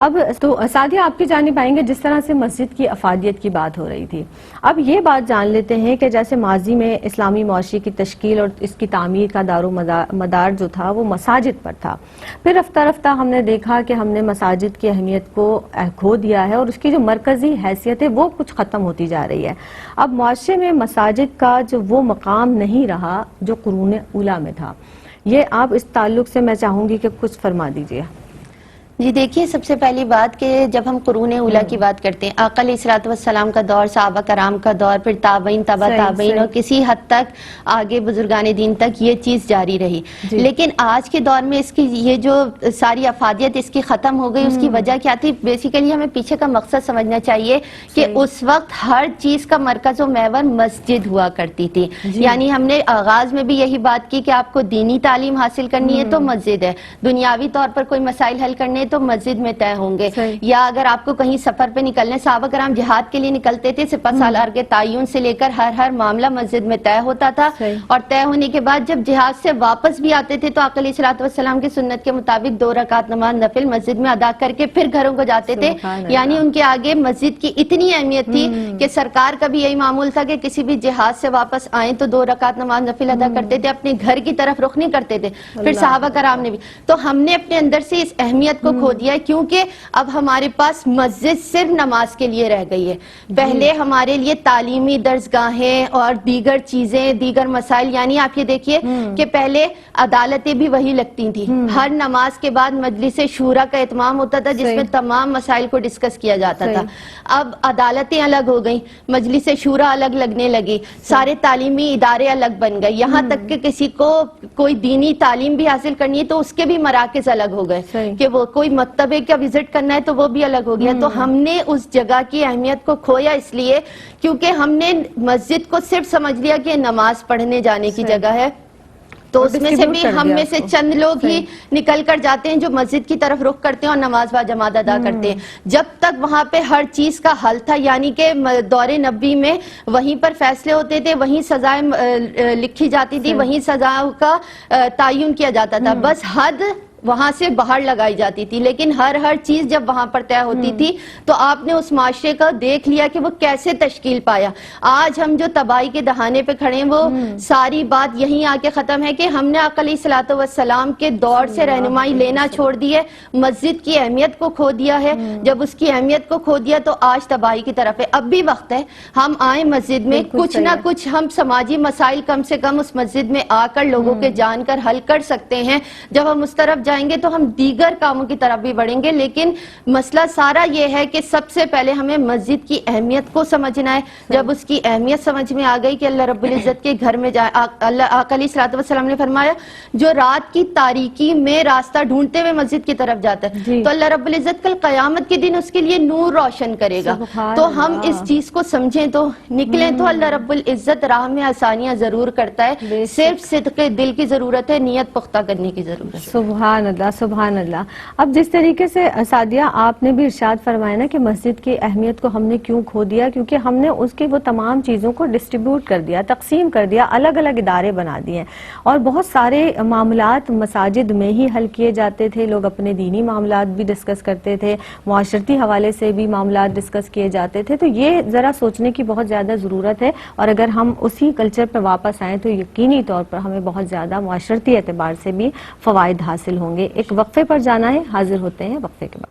اب تو سعدیہ آپ کی جانب آئیں گے، جس طرح سے مسجد کی افادیت کی بات ہو رہی تھی، اب یہ بات جان لیتے ہیں کہ جیسے ماضی میں اسلامی معاشرے کی تشکیل اور اس کی تعمیر کا دار و مدار جو تھا وہ مساجد پر تھا، پھر رفتہ رفتہ ہم نے دیکھا کہ ہم نے مساجد کی اہمیت کو کھو دیا ہے اور اس کی جو مرکزی حیثیت ہے وہ کچھ ختم ہوتی جا رہی ہے۔ اب معاشرے میں مساجد کا جو وہ مقام نہیں رہا جو قرون اولیٰ میں تھا، یہ آپ اس تعلق سے میں چاہوں گی کہ کچھ فرما دیجیے۔ جی دیکھیے، سب سے پہلی بات کہ جب ہم قرون اولیٰ کی بات کرتے ہیں، آقا علیہ الصلوۃ والسلام کا دور، صحابہ کرام کا دور، پھر تابعین، تبع تابعین، اور کسی حد تک آگے بزرگان دین تک یہ چیز جاری رہی۔ لیکن آج کے دور میں اس کی یہ جو ساری افادیت اس کی ختم ہو گئی، اس کی وجہ کیا تھی؟ بیسیکلی ہمیں پیچھے کا مقصد سمجھنا چاہیے کہ اس وقت ہر چیز کا مرکز و محور مسجد ہوا کرتی تھی۔ یعنی ہم نے آغاز میں بھی یہی بات کی کہ آپ کو دینی تعلیم حاصل کرنی ہے تو مسجد ہے، دنیاوی طور پر کوئی مسائل حل کرنے تو مسجد میں طے ہوں گے، یا اگر آپ کو کہیں سفر پہ نکلنے، صحابہ کرام جہاد کے لیے نکلتے تھے، سپہ سالار کے تعین سے لے کر ہر معاملہ مسجد میں طے ہوتا تھا، اور طے ہونے کے بعد جب جہاد سے واپس بھی آتے تھے تو آقا علیہ الصلوۃ والسلام کی سنت کے مطابق 2 رکعت نماز نفل مسجد میں ادا کر کے پھر گھروں کو جاتے تھے۔ یعنی ان کے آگے مسجد کی اتنی اہمیت تھی کہ سرکار کا بھی یہی معمول تھا کہ کسی بھی جہاد سے واپس آئیں تو 2 رکعت نماز نفل ادا کرتے تھے، اپنے گھر کی طرف رخ نہیں کرتے تھے۔ پھر صحابہ کرام نے بھی، تو ہم نے اپنے اندر سے اس اہمیت کو کھو دیا ہے، کیونکہ اب ہمارے پاس مسجد صرف نماز کے لیے رہ گئی ہے۔ پہلے ہمارے لیے تعلیمی درسگاہیں اور دیگر چیزیں، دیگر مسائل، یعنی آپ یہ دیکھیے کہ پہلے عدالتیں بھی وہی لگتی تھیں، ہر نماز کے بعد مجلس شورا کا اہتمام ہوتا تھا جس میں تمام مسائل کو ڈسکس کیا جاتا تھا۔ اب عدالتیں الگ ہو گئیں، مجلس شورا الگ لگنے لگی، سارے تعلیمی ادارے الگ بن گئے، یہاں تک کہ کسی کو کوئی دینی تعلیم بھی حاصل کرنی ہے تو اس کے بھی مراکز الگ ہو گئے، کہ وہ کوئی مکتبے کا وزٹ کرنا ہے تو وہ بھی الگ ہو گیا۔ تو ہم نے اس جگہ کی اہمیت کو کھویا اس لیے کیونکہ ہم نے مسجد کو صرف سمجھ لیا کہ نماز پڑھنے جانے کی جگہ ہے، تو اس میں سے بھی ہم میں سے چند لوگ ہی نکل کر جاتے ہیں جو مسجد کی طرف رخ کرتے ہیں اور نماز با جماعت ادا کرتے ہیں، جب تک وہاں پہ ہر چیز کا حل تھا۔ یعنی کہ دور نبوی میں وہیں پر فیصلے ہوتے تھے، وہیں سزائیں لکھی جاتی تھی، وہیں سزا کا تعین کیا جاتا تھا، بس حد وہاں سے باہر لگائی جاتی تھی، لیکن ہر چیز جب وہاں پر طے ہوتی تھی تو آپ نے اس معاشرے کا دیکھ لیا کہ وہ کیسے تشکیل پایا۔ آج ہم جو تباہی کے دہانے پہ کھڑے ہیں وہ ساری بات یہیں آ کے ختم ہے کہ ہم نے آقا علیہ الصلوۃ والسلام کے دور سے رہنمائی لینا چھوڑ دی ہے، مسجد کی اہمیت کو کھو دیا ہے۔ جب اس کی اہمیت کو کھو دیا تو آج تباہی کی طرف ہے۔ اب بھی وقت ہے ہم آئیں مسجد میں، کچھ نہ کچھ ہم سماجی مسائل کم سے کم اس مسجد میں آ کر لوگوں کے جان کر حل کر سکتے ہیں۔ جب ہم اس طرف جائیں گے تو ہم دیگر کاموں کی طرف بھی بڑھیں گے، لیکن مسئلہ سارا یہ ہے کہ سب سے پہلے ہمیں مسجد کی اہمیت کو سمجھنا ہے۔ جب اس کی اہمیت سمجھ میں آ گئی کہ اللہ رب العزت کے گھر میں جائے، آقا علیہ الصلوۃ والسلام نے فرمایا جو رات کی تاریکی میں راستہ ڈھونڈتے ہوئے مسجد کی طرف جاتا ہے تو اللہ رب العزت کل قیامت کے دن اس کے لیے نور روشن کرے گا۔ تو ہم اس چیز کو سمجھیں تو نکلیں تو اللہ رب العزت راہ میں آسانیاں ضرور کرتا ہے، صرف صدق دل کی ضرورت ہے، نیت پختہ کرنے کی ضرورت ہے۔ سبحان اللہ، سبحان اللہ۔ اب جس طریقے سے سعدیہ آپ نے بھی ارشاد فرمایا نا کہ مسجد کی اہمیت کو ہم نے کیوں کھو دیا، کیونکہ ہم نے اس کی وہ تمام چیزوں کو ڈسٹریبیوٹ کر دیا، تقسیم کر دیا، الگ الگ ادارے بنا دیے، اور بہت سارے معاملات مساجد میں ہی حل کیے جاتے تھے۔ لوگ اپنے دینی معاملات بھی ڈسکس کرتے تھے، معاشرتی حوالے سے بھی معاملات ڈسکس کیے جاتے تھے۔ تو یہ ذرا سوچنے کی بہت زیادہ ضرورت ہے، اور اگر ہم اسی کلچر پہ واپس آئیں تو یقینی طور پر ہمیں بہت زیادہ معاشرتی اعتبار سے بھی فوائد حاصل ہوں گے۔ ایک وقفے پر جانا ہے، حاضر ہوتے ہیں وقفے کے بعد۔